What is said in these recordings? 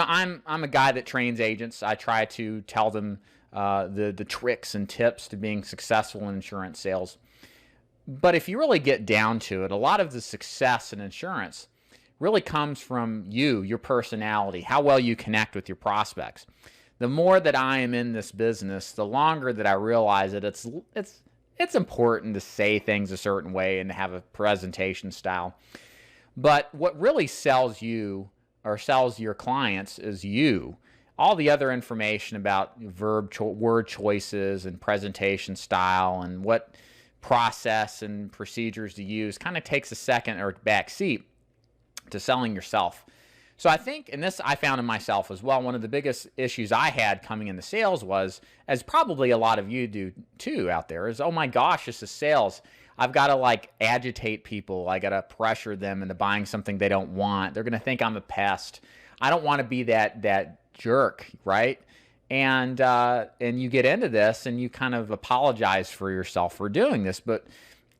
I'm a guy that trains agents. I try to tell them the tricks and tips to being successful in insurance sales. But if you really get down to it, a lot of the success in insurance really comes from you, your personality, how well you connect with your prospects. The more that I am in this business, the longer that I realize that it's important to say things a certain way and to have a presentation style. But what really sells you or sells your clients is you. All the other information about word choices and presentation style and what process and procedures to use kind of takes a second or back seat to selling yourself. So I think, and this I found in myself as well, one of the biggest issues I had coming into sales was, as probably a lot of you do too out there, is, oh my gosh, this is sales. I've got to like agitate people. I got to pressure them into buying something they don't want. They're going to think I'm a pest. I don't want to be that jerk, right? And you get into this and you kind of apologize for yourself for doing this. But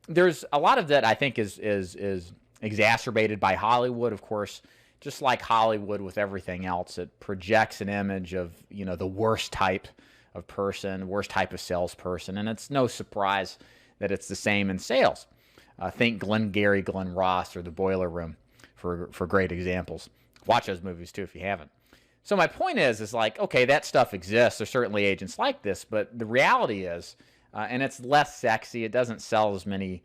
there's a lot of that I think is exacerbated by Hollywood, of course. Just like Hollywood with everything else, it projects an image of, the worst type of person, worst type of salesperson, and it's no surprise that it's the same in sales. Think Glenn Ross, or The Boiler Room for great examples. Watch those movies too if you haven't. So my point is like, okay, that stuff exists. There's certainly agents like this, but the reality is, and it's less sexy, it doesn't sell as many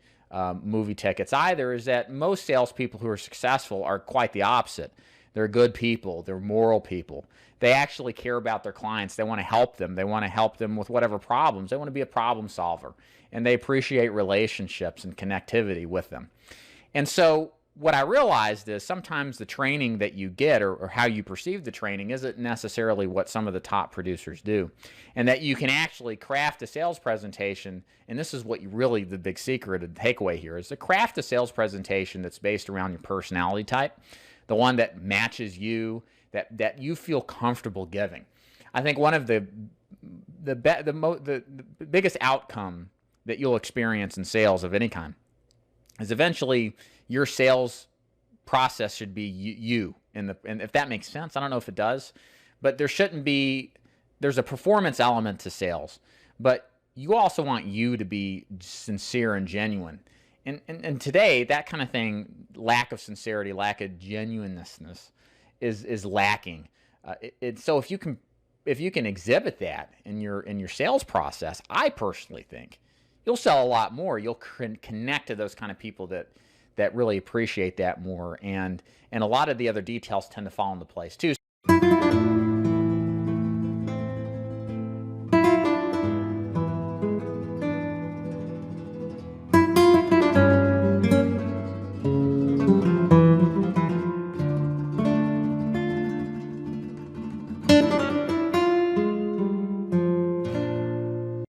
movie tickets either, is that most salespeople who are successful are quite the opposite. They're good people. They're moral people. They actually care about their clients. They want to help them. They want to help them with whatever problems. They want to be a problem solver. And they appreciate relationships and connectivity with them. And so what I realized is sometimes the training that you get or how you perceive the training isn't necessarily what some of the top producers do. And that you can actually craft a sales presentation, and this is what really the big secret and takeaway here is to craft a sales presentation that's based around your personality type, the one that matches you, that you feel comfortable giving. I think one of the biggest outcome that you'll experience in sales of any kind is eventually your sales process should be you. And if that makes sense, I don't know if it does, but there's a performance element to sales, but you also want you to be sincere and genuine. And today, that kind of thing, lack of sincerity, lack of genuineness is lacking. So if you can exhibit that in your sales process, I personally think you'll sell a lot more. You'll connect to those kind of people that really appreciate that more, and a lot of the other details tend to fall into place too.